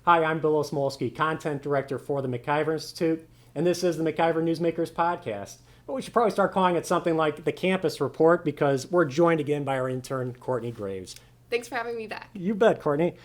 Hi, I'm Bill Osmolsky, Content Director for the MacIver Institute, and this is the MacIver Newsmakers podcast. But we should probably start calling it something like the Campus Report because we're joined again by our intern, Courtney Graves. Thanks for having me back. You bet, Courtney.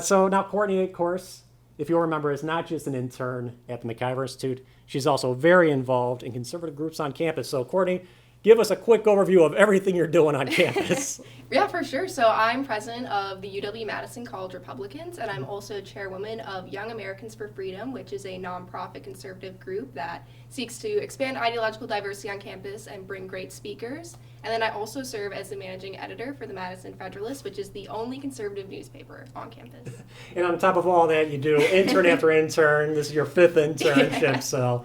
So now Courtney, of course, if you'll remember, is not just an intern at the MacIver Institute. She's also very involved in conservative groups on campus. So Courtney, give us a quick overview of everything you're doing on campus. Yeah, for sure. So I'm president of the UW-Madison College Republicans, and I'm also chairwoman of Young Americans for Freedom, which is a nonprofit conservative group that seeks to expand ideological diversity on campus and bring great speakers. And then I also serve as the managing editor for the Madison Federalist, which is the only conservative newspaper on campus. And on top of all that, you do intern after intern. This is your fifth internship, Yeah. So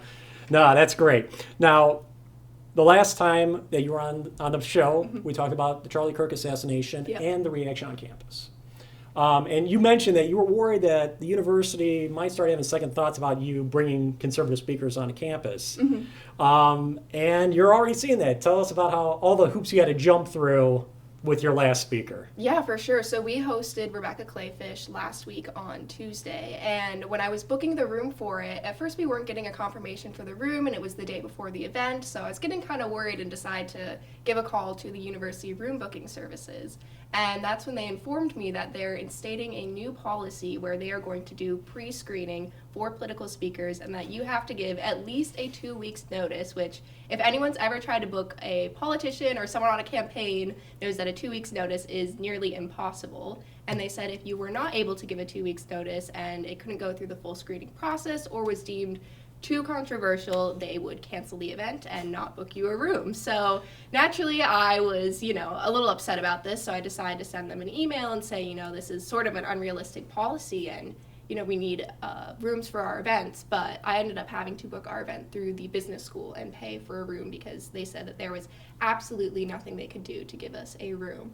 no, that's great. Now, the last time that you were on the show, we talked about the Charlie Kirk assassination and the reaction on campus. And you mentioned that you were worried that the university might start having second thoughts about you bringing conservative speakers onto campus. And you're already seeing that. Tell us about how all the hoops you had to jump through with your last speaker. Yeah, for sure. So we hosted Rebecca Clayfish last week on Tuesday, and when I was booking the room for it, at first we weren't getting a confirmation for the room, and it was the day before the event, so I was getting kind of worried and decided to give a call to the university room booking services. And that's when they informed me that they're instating a new policy where they are going to do pre-screening for political speakers and that you have to give at least a 2 weeks notice, which if anyone's ever tried to book a politician or someone on a campaign knows that a 2 weeks notice is nearly impossible. And they said if you were not able to give a 2 weeks notice and it couldn't go through the full screening process or was deemed too controversial, they would cancel the event and not book you a room. So naturally, I was, a little upset about this, so I decided to send them an email and say, this is sort of an unrealistic policy and, we need rooms for our events. But I ended up having to book our event through the business school and pay for a room because they said that there was absolutely nothing they could do to give us a room.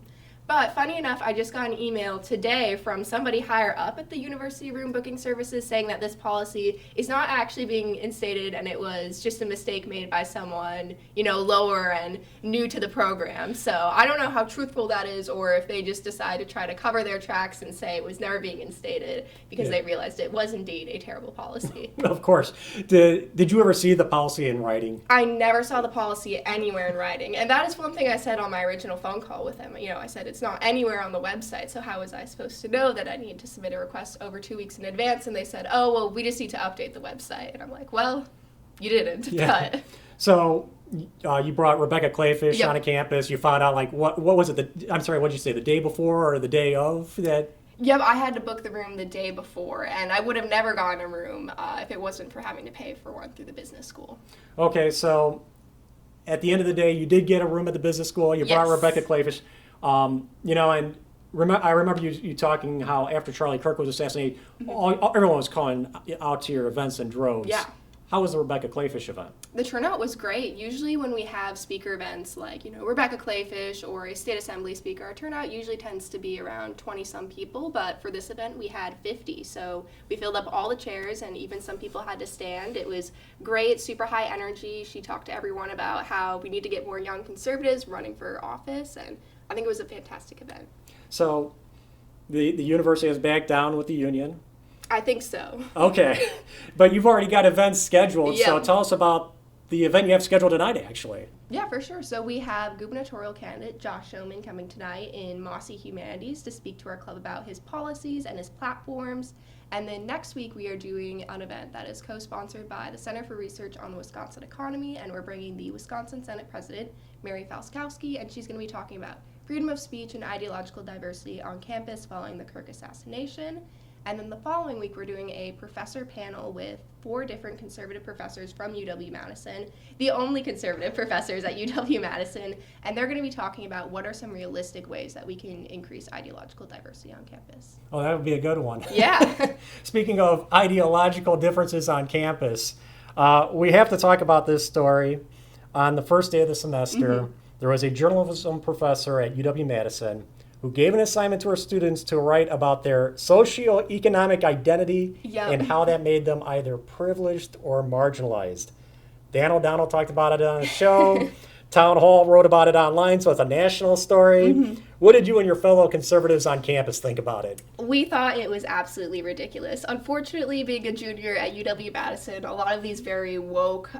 But funny enough, I just got an email today from somebody higher up at the university room booking services saying that this policy is not actually being instated and it was just a mistake made by someone, lower and new to the program. So I don't know how truthful that is or if they just decide to try to cover their tracks and say it was never being instated because they realized it was indeed a terrible policy. Of course. Did you ever see the policy in writing? I never saw the policy anywhere in writing. And that is one thing I said on my original phone call with them. I said it's not anywhere on the website, so how was I supposed to know that I need to submit a request over 2 weeks in advance? And they said, oh, well, we just need to update the website. And I'm like, well, you didn't. Yeah. But So you brought Rebecca Clayfish on a campus. You found out, what was it? I'm sorry, what did you say, the day before or the day of that? Yep, I had to book the room the day before, and I would have never gotten a room if it wasn't for having to pay for one through the business school. Okay, so at the end of the day, you did get a room at the business school. You brought Rebecca Clayfish. And I remember you talking how after Charlie Kirk was assassinated, everyone was calling out to your events in droves. Yeah. How was the Rebecca Clayfish event? The turnout was great. Usually when we have speaker events like, Rebecca Clayfish or a state assembly speaker, our turnout usually tends to be around 20-some people, but for this event we had 50. So we filled up all the chairs and even some people had to stand. It was great, super high energy. She talked to everyone about how we need to get more young conservatives running for office, and I think it was a fantastic event. So the university has backed down with the union. I think so. Okay. But you've already got events scheduled, Yeah. so tell us about the event you have scheduled tonight, actually. Yeah, for sure. So we have gubernatorial candidate Josh Schoeman coming tonight in Mossy Humanities to speak to our club about his policies and his platforms. And then next week we are doing an event that is co-sponsored by the Center for Research on the Wisconsin Economy, and we're bringing the Wisconsin Senate President, Mary Falskowski, and she's going to be talking about freedom of speech and ideological diversity on campus following the Kirk assassination. And then the following week, we're doing a professor panel with 4 different conservative professors from UW-Madison, the only conservative professors at UW-Madison, and they're going to be talking about what are some realistic ways that we can increase ideological diversity on campus. Oh, that would be a good one. Yeah. Speaking of ideological differences on campus, we have to talk about this story. On the first day of the semester, there was a journalism professor at UW-Madison who gave an assignment to her students to write about their socioeconomic identity and how that made them either privileged or marginalized. Dan O'Donnell talked about it on the show. Town Hall wrote about it online, so it's a national story. What did you and your fellow conservatives on campus think about it? We thought it was absolutely ridiculous. Unfortunately, being a junior at UW-Madison, a lot of these very woke,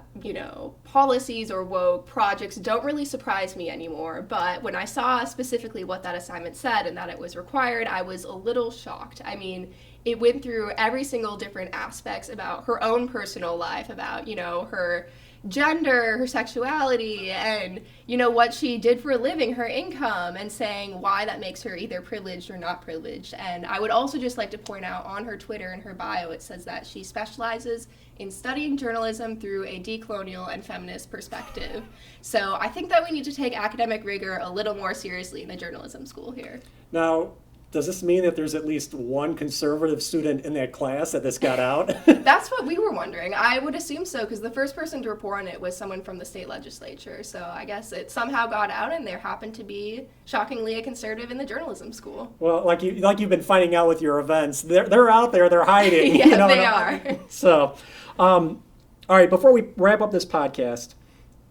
policies or woke projects don't really surprise me anymore. But when I saw specifically what that assignment said and that it was required, I was a little shocked. I mean, it went through every single different aspects about her own personal life, about, her gender, her sexuality, and what she did for a living, her income, and saying why that makes her either privileged or not privileged. And I would also just like to point out on her Twitter and her bio, it says that she specializes in studying journalism through a decolonial and feminist perspective. So I think that we need to take academic rigor a little more seriously in the journalism school here. Now, does this mean that there's at least one conservative student in that class that this got out? That's what we were wondering. I would assume so, because the first person to report on it was someone from the state legislature. So I guess it somehow got out, and there happened to be, shockingly, a conservative in the journalism school. Well, like you've been finding out with your events, they're out there, they're hiding. Yeah, they are. So, all right, before we wrap up this podcast,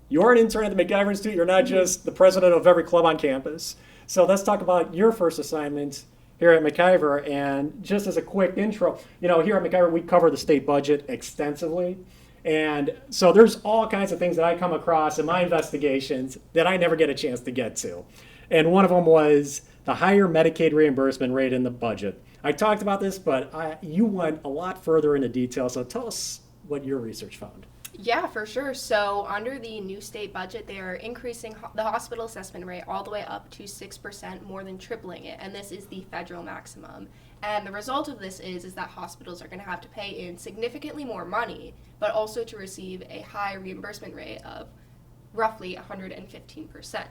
you're an intern at the MacIver Institute. You're not just the president of every club on campus. So let's talk about your first assignment here at MacIver. And just as a quick intro, here at MacIver, we cover the state budget extensively. And so there's all kinds of things that I come across in my investigations that I never get a chance to get to. And one of them was the higher Medicaid reimbursement rate in the budget. I talked about this, but you went a lot further into detail. So tell us what your research found. Yeah, for sure. So under the new state budget, they are increasing the hospital assessment rate all the way up to 6%, more than tripling it. And this is the federal maximum. And the result of this is that hospitals are going to have to pay in significantly more money, but also to receive a high reimbursement rate of roughly 115%.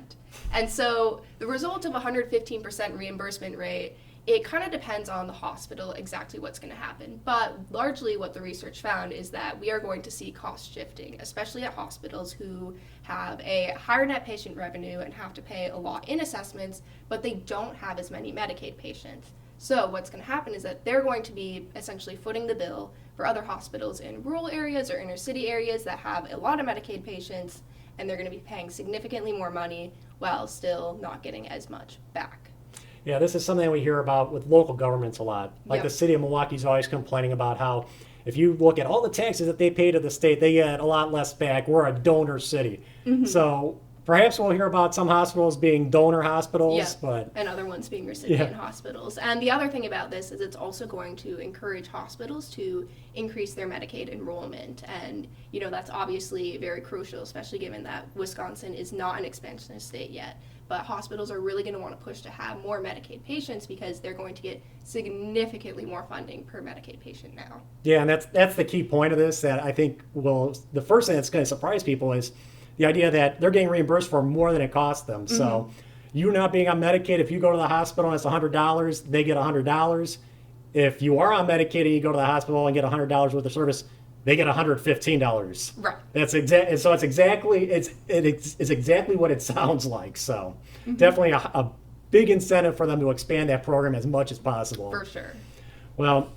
And so the result of 115% reimbursement rate, it kind of depends on the hospital exactly what's going to happen. But largely what the research found is that we are going to see cost shifting, especially at hospitals who have a higher net patient revenue and have to pay a lot in assessments, but they don't have as many Medicaid patients. So what's going to happen is that they're going to be essentially footing the bill for other hospitals in rural areas or inner city areas that have a lot of Medicaid patients, and they're going to be paying significantly more money while still not getting as much back. Yeah, this is something we hear about with local governments a lot. Like the city of Milwaukee's always complaining about how if you look at all the taxes that they pay to the state, they get a lot less back. We're a donor city. So perhaps we'll hear about some hospitals being donor hospitals, and other ones being recipient hospitals. And the other thing about this is it's also going to encourage hospitals to increase their Medicaid enrollment. And, that's obviously very crucial, especially given that Wisconsin is not an expansionist state yet. But hospitals are really going to want to push to have more Medicaid patients because they're going to get significantly more funding per Medicaid patient now. Yeah, and that's the key point of this that I think the first thing that's going to surprise people is the idea that they're getting reimbursed for more than it costs them. So you not being on Medicaid, if you go to the hospital and it's $100, they get $100. If you are on Medicaid and you go to the hospital and get $100 worth of service, they get $115. Right. That's so it's exactly what it sounds like. So definitely a big incentive for them to expand that program as much as possible. For sure. Well,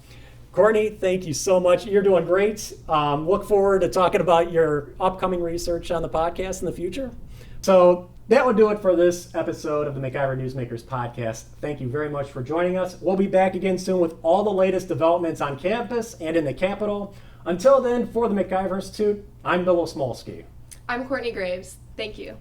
Courtney, thank you so much. You're doing great. Look forward to talking about your upcoming research on the podcast in the future. So that would do it for this episode of the MacIver Newsmakers podcast. Thank you very much for joining us. We'll be back again soon with all the latest developments on campus and in the Capitol. Until then, for the MacIver Institute, I'm Bill Osmolsky. I'm Courtney Graves. Thank you.